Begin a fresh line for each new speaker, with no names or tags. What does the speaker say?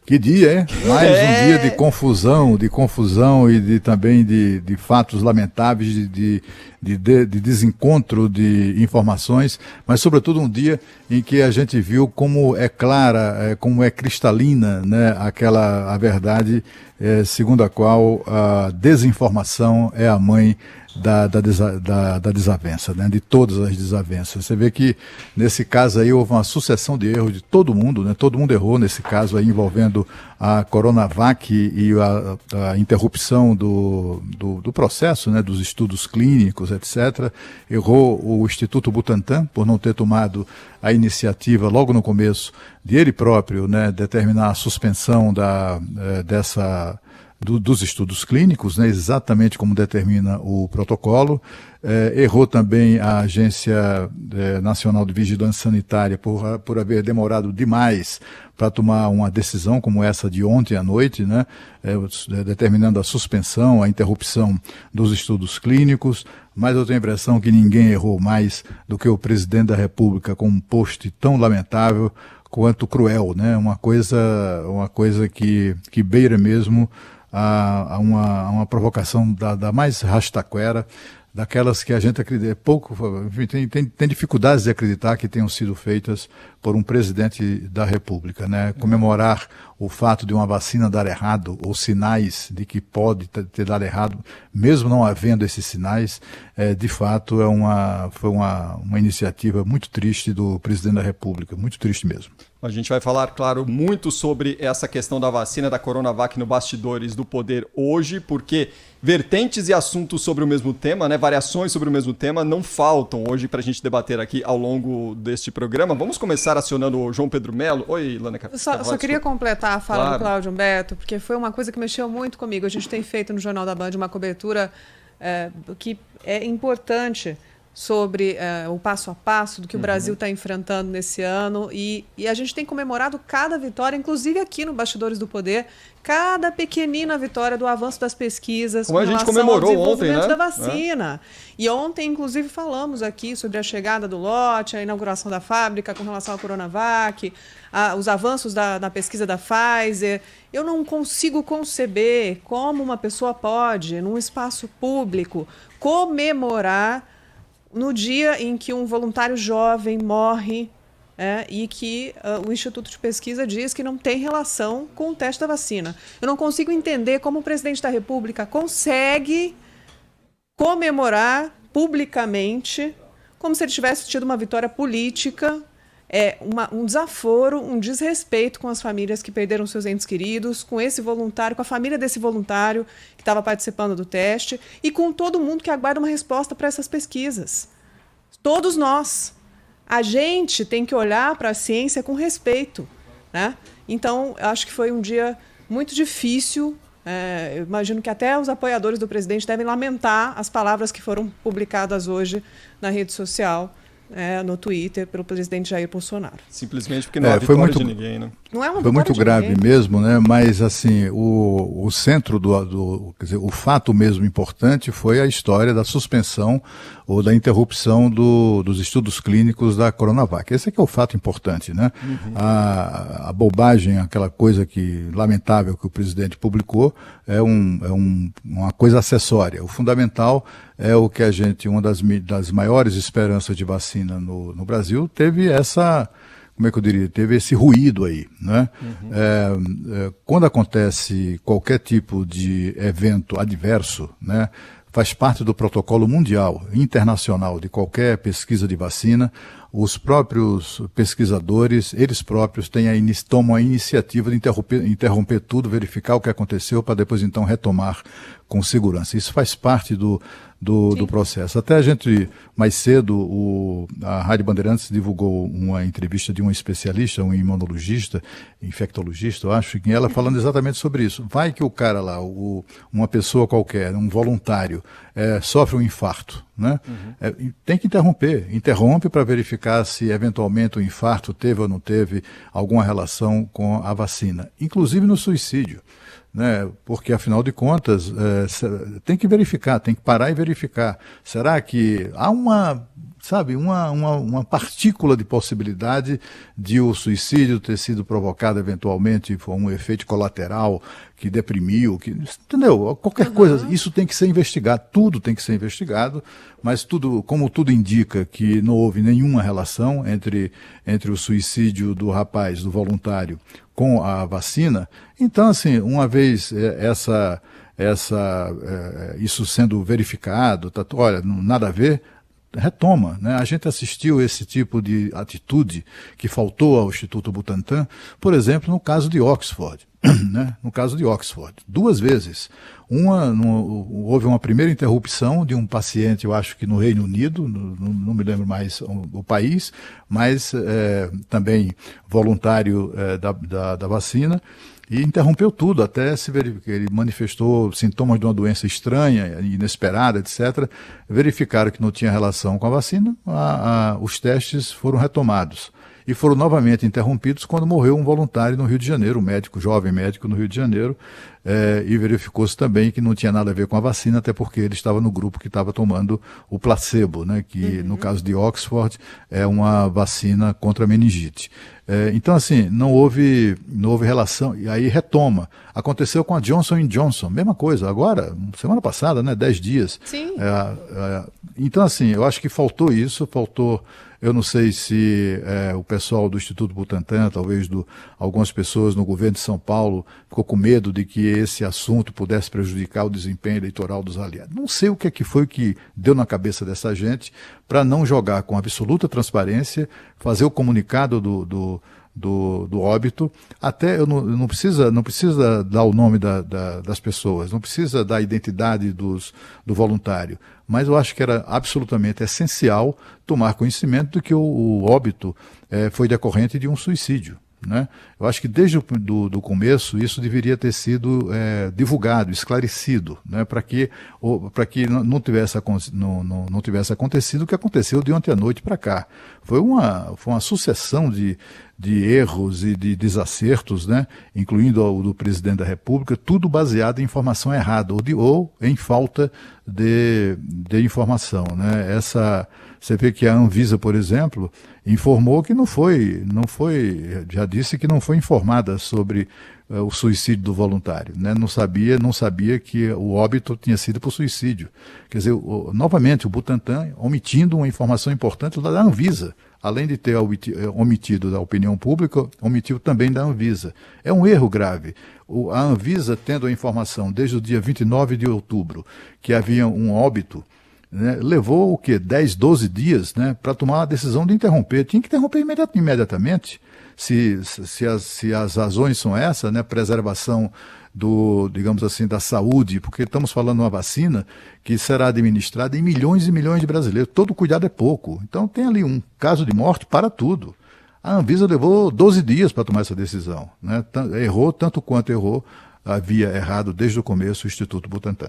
Que dia, hein? Mais um dia de confusão e também de fatos lamentáveis, de desencontro de informações, mas sobretudo um dia em que a gente viu como é clara, como é cristalina, né, a verdade, segundo a qual a desinformação é a mãe da desavença, né, de todas as desavenças. Você vê que nesse caso aí houve uma sucessão de erros de todo mundo, né? Todo mundo errou nesse caso aí envolvendo a Coronavac e a interrupção do processo, né, dos estudos clínicos, etc. Errou o Instituto Butantan por não ter tomado a iniciativa logo no começo de ele próprio, né, determinar a suspensão dos estudos clínicos, né, exatamente como determina o protocolo. Errou também a Agência Nacional de Vigilância Sanitária por haver demorado demais para tomar uma decisão como essa de ontem à noite, né, determinando a suspensão, a interrupção dos estudos clínicos. Mas eu tenho a impressão que ninguém errou mais do que o presidente da República com um post tão lamentável quanto cruel, né, uma coisa que beira mesmo a uma provocação da mais rastaquera, daquelas que a gente acredita, tem dificuldades de acreditar que tenham sido feitas por um presidente da República, né? Comemorar o fato de uma vacina dar errado, ou sinais de que pode ter dado errado, mesmo não havendo esses sinais, de fato foi uma iniciativa muito triste do presidente da República, muito triste mesmo.
A gente vai falar, claro, muito sobre essa questão da vacina da Coronavac no Bastidores do Poder hoje, porque vertentes e assuntos sobre o mesmo tema, né, variações sobre o mesmo tema, não faltam hoje para a gente debater aqui ao longo deste programa. Vamos começar acionando o João Pedro Melo. Oi, Lana Carvalho.
Só queria completar a fala do Cláudio Humberto, porque foi uma coisa que mexeu muito comigo. A gente tem feito no Jornal da Band uma cobertura que é importante sobre o passo a passo do que o Brasil está enfrentando nesse ano e a gente tem comemorado cada vitória, inclusive aqui no Bastidores do Poder, cada pequenina vitória do avanço das pesquisas,
como a gente comemorou ontem, né?
Da vacina. E ontem, inclusive, falamos aqui sobre a chegada do lote, a inauguração da fábrica com relação à Coronavac, os avanços da pesquisa da Pfizer. Eu não consigo conceber como uma pessoa pode, num espaço público, comemorar no dia em que um voluntário jovem morre e que o Instituto de Pesquisa diz que não tem relação com o teste da vacina. Eu não consigo entender como o presidente da República consegue comemorar publicamente como se ele tivesse tido uma vitória política, um desaforo, um desrespeito com as famílias que perderam seus entes queridos, com esse voluntário, com a família desse voluntário que estava participando do teste e com todo mundo que aguarda uma resposta para essas pesquisas. Todos nós. A gente tem que olhar para a ciência com respeito, né? Então, acho que foi um dia muito difícil. Eu imagino que até os apoiadores do presidente devem lamentar as palavras que foram publicadas hoje na rede social, no Twitter, pelo presidente Jair Bolsonaro.
Simplesmente porque não há vitória de ninguém, né?
Não é uma
foi muito grave
ninguém
mesmo, né? Mas assim, o centro quer dizer, o fato mesmo importante foi a história da suspensão ou da interrupção dos estudos clínicos da Coronavac. Esse é que é o fato importante, né? A bobagem, aquela coisa lamentável que o presidente publicou, uma coisa acessória. O fundamental é o que uma das maiores esperanças de vacina no Brasil teve como é que eu diria, teve esse ruído aí, né? Quando acontece qualquer tipo de evento adverso, né, faz parte do protocolo mundial, internacional, de qualquer pesquisa de vacina, os próprios pesquisadores, eles próprios tomam a iniciativa de interromper tudo, verificar o que aconteceu, para depois então retomar com segurança. Isso faz parte do processo. Até a gente, mais cedo, a Rádio Bandeirantes divulgou uma entrevista de uma especialista, um imunologista, infectologista, eu acho, que ela falando exatamente sobre isso. Vai que o cara lá, uma pessoa qualquer, um voluntário, sofre um infarto, né? Tem que interrompe para verificar se eventualmente o infarto teve ou não teve alguma relação com a vacina, inclusive no suicídio, né? Porque afinal de contas tem que verificar, tem que parar e verificar. Será que há uma sabe, uma partícula de possibilidade de o suicídio ter sido provocado eventualmente por um efeito colateral que deprimiu, entendeu? Qualquer coisa, isso tem que ser investigado, tudo tem que ser investigado, mas tudo, como tudo indica que não houve nenhuma relação entre o suicídio do rapaz, do voluntário, com a vacina, então, assim, uma vez isso sendo verificado, olha, nada a ver, retoma, né? A gente assistiu esse tipo de atitude que faltou ao Instituto Butantan, por exemplo, no caso de Oxford, né? No caso de Oxford, 2 vezes. Houve uma primeira interrupção de um paciente, eu acho que no Reino Unido, não me lembro mais o país, mas também voluntário da vacina, e interrompeu tudo, até se verificar. Ele manifestou sintomas de uma doença estranha, inesperada, etc. Verificaram que não tinha relação com a vacina, os testes foram retomados. E foram novamente interrompidos quando morreu um voluntário no Rio de Janeiro, um médico, jovem médico no Rio de Janeiro, e verificou-se também que não tinha nada a ver com a vacina, até porque ele estava no grupo que estava tomando o placebo, né, que no caso de Oxford é uma vacina contra a meningite. Então, assim, não houve relação, e aí retoma. Aconteceu com a Johnson & Johnson, mesma coisa, agora, semana passada, né, 10 dias.
Sim.
Então, assim, eu acho que faltou isso, eu não sei se o pessoal do Instituto Butantan, talvez algumas pessoas no governo de São Paulo, ficou com medo de que esse assunto pudesse prejudicar o desempenho eleitoral dos aliados. Não sei o que foi que deu na cabeça dessa gente para não jogar com absoluta transparência, fazer o comunicado do óbito, até não precisa dar o nome das pessoas, não precisa dar a identidade do voluntário, mas eu acho que era absolutamente essencial tomar conhecimento de que o óbito foi decorrente de um suicídio, né? Eu acho que desde o começo isso deveria ter sido divulgado, esclarecido, né? Para que não tivesse acontecido o que aconteceu de ontem à noite para cá. Foi uma sucessão de erros e de desacertos, né? Incluindo o do presidente da República, tudo baseado em informação errada ou em falta de informação, né? Você vê que a Anvisa, por exemplo, informou que já disse que não foi informada sobre o suicídio do voluntário, né? Não sabia que o óbito tinha sido por suicídio. Quer dizer, novamente, o Butantan omitindo uma informação importante da Anvisa. Além de ter omitido da opinião pública, omitiu também da Anvisa. É um erro grave. A Anvisa, tendo a informação desde o dia 29 de outubro que havia um óbito, né, levou o quê? 10, 12 dias, né, para tomar a decisão de interromper. Tinha que interromper imediatamente. Se as razões são essas, né, preservação digamos assim, da saúde, porque estamos falando de uma vacina que será administrada em milhões e milhões de brasileiros. Todo cuidado é pouco. Então tem ali um caso de morte para tudo. A Anvisa levou 12 dias para tomar essa decisão, né? Errou tanto quanto havia errado desde o começo o Instituto Butantan.